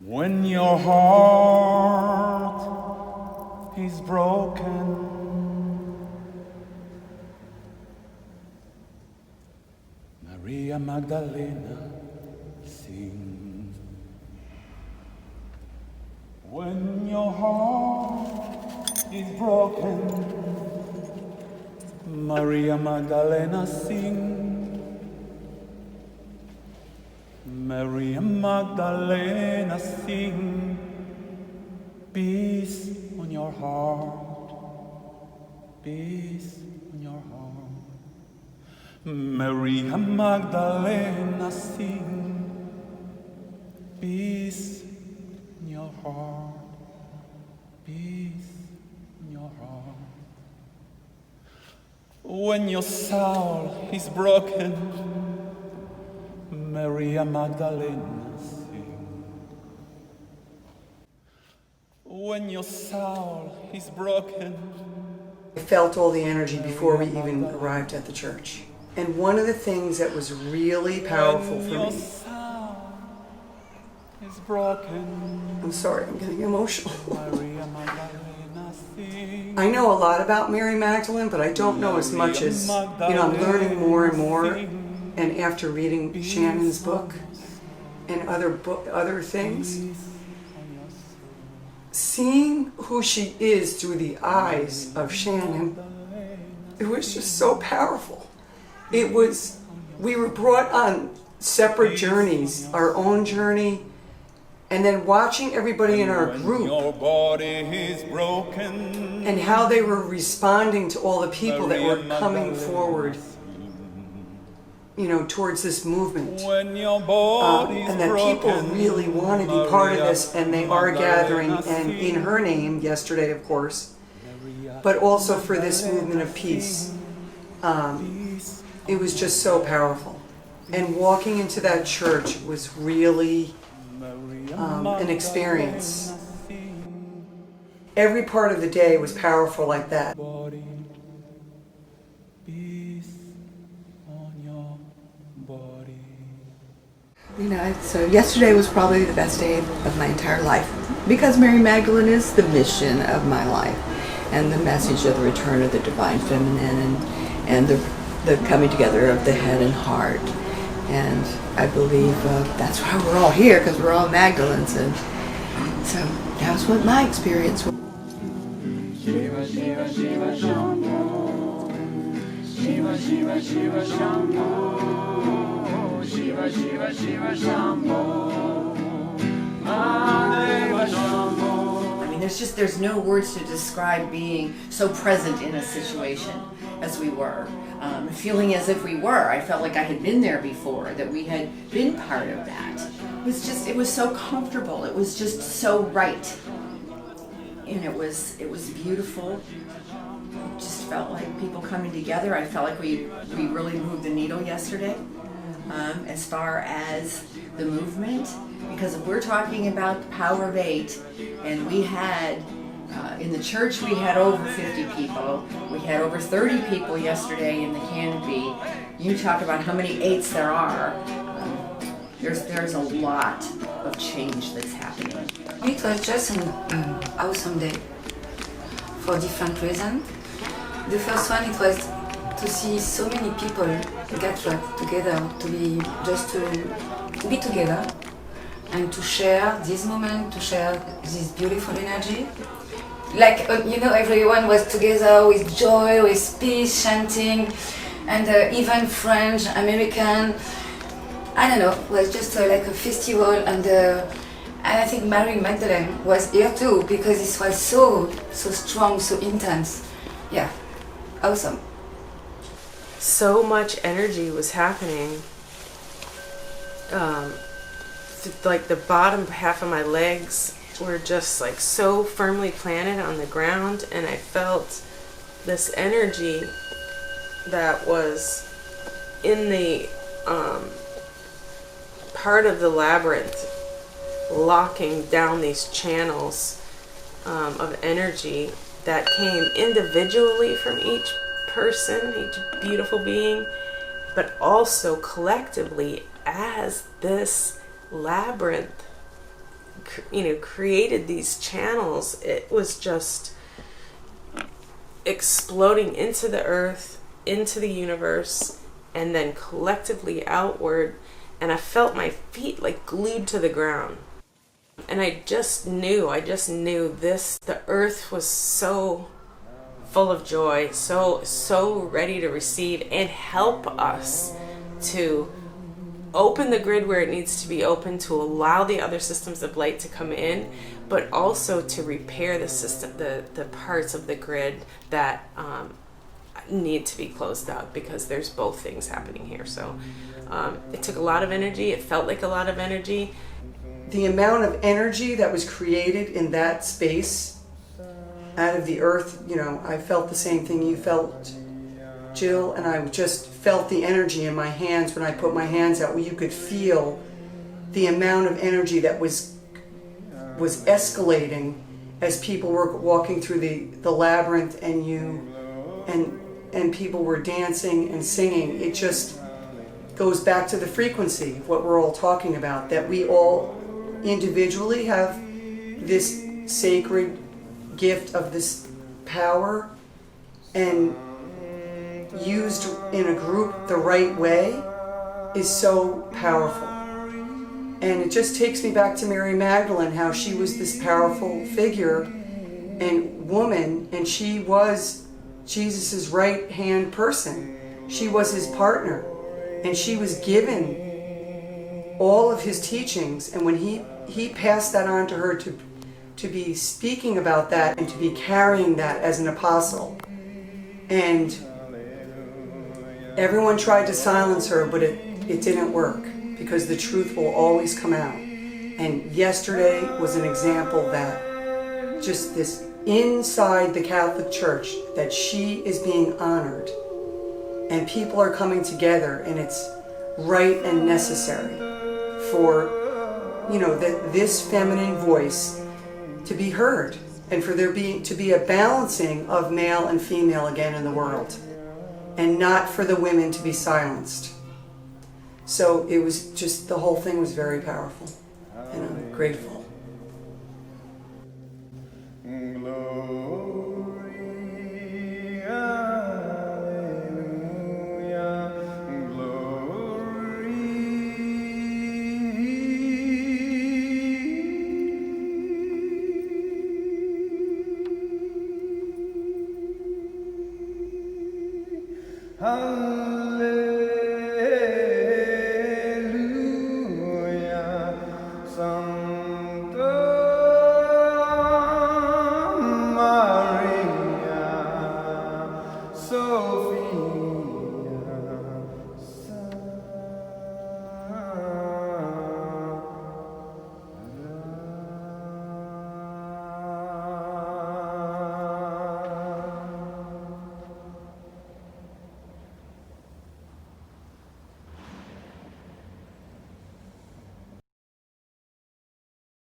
When your heart is broken, Maria Magdalena sing. When your heart is broken, Maria Magdalena sing. Maria Magdalena sing. Peace on your heart, peace on your heart. Maria Magdalena sing. Peace in your heart, peace in your heart. When your soul is broken, Maria Magdalena sing. When your soul is broken. I felt all the energy before we even arrived at the church. And one of the things that was really powerful for me, is broken. I'm sorry, I'm getting emotional. I know a lot about Mary Magdalene, but I don't know as much as, I'm learning more and more. And after reading Shannon's book and other things, seeing who she is through the eyes of Shannon, it was just so powerful. We were brought on separate journeys, our own journey, and then watching everybody in our group and how they were responding to all the people that were coming forward, towards this movement. And that people really want to be part of this, and they are gathering, and in her name, yesterday of course, but also for this movement of peace. It was just so powerful. And walking into that church was really an experience. Every part of the day was powerful like that. So yesterday was probably the best day of my entire life, because Mary Magdalene is the mission of my life, and the message of the return of the divine feminine, and the coming together of the head and heart. And I believe that's why we're all here, because we're all Magdalenes, and so that was what my experience was. Shiva, Shiva, Shiva, Shambho. Shiva, Shiva, Shiva, Shambho. Shiva, Shiva, Shiva, Shambho. Mahadeva Shambho. I mean, there's no words to describe being so present in a situation as we were. Feeling as if we were. I felt like I had been there before, that we had been part of that. It was so comfortable. It was just so right. And it was beautiful. It just felt like people coming together. I felt like we really moved the needle yesterday. As far as the movement, because if we're talking about the power of 8, and we had in the church we had over 50 people, we had over 30 people yesterday in the canopy. You talk about how many 8s there are. There's a lot of change that's happening. It was just an awesome day for different reasons. The first one, it was to see so many people get together, to be together, and to share this moment, to share this beautiful energy. Like, everyone was together with joy, with peace, chanting, and even French, American, I don't know, it was just like a festival, and I think Mary Magdalene was here too, because it was so strong, so intense. Yeah, awesome. So much energy was happening. Like the bottom half of my legs were just like so firmly planted on the ground, and I felt this energy that was in the part of the labyrinth, locking down these channels of energy that came individually from each person, each beautiful being, but also collectively as this labyrinth created these channels, it was just exploding into the earth, into the universe, and then collectively outward. And I felt my feet like glued to the ground. And I just knew the earth was so full of joy, so ready to receive and help us to open the grid where it needs to be open, to allow the other systems of light to come in, but also to repair the system, the parts of the grid that need to be closed out, because there's both things happening here. So it took a lot of energy. It felt like a lot of energy. The amount of energy that was created in that space out of the earth, I felt the same thing you felt, Jill, and I just felt the energy in my hands when I put my hands out, where you could feel the amount of energy that was escalating as people were walking through the labyrinth, and people were dancing and singing. It just goes back to the frequency of what we're all talking about, that we all individually have this sacred gift of this power, and used in a group the right way is so powerful. And it just takes me back to Mary Magdalene, how she was this powerful figure and woman, and she was Jesus's right hand person. She was his partner, and she was given all of his teachings, and when he passed that on to her to be speaking about that and to be carrying that as an apostle. And everyone tried to silence her, but it didn't work, because the truth will always come out. And yesterday was an example that just this inside the Catholic Church, that she is being honored, and people are coming together, and it's right and necessary for this feminine voice to be heard, and for there to be a balancing of male and female again in the world, and not for the women to be silenced. So it was just, the whole thing was very powerful, and I'm grateful.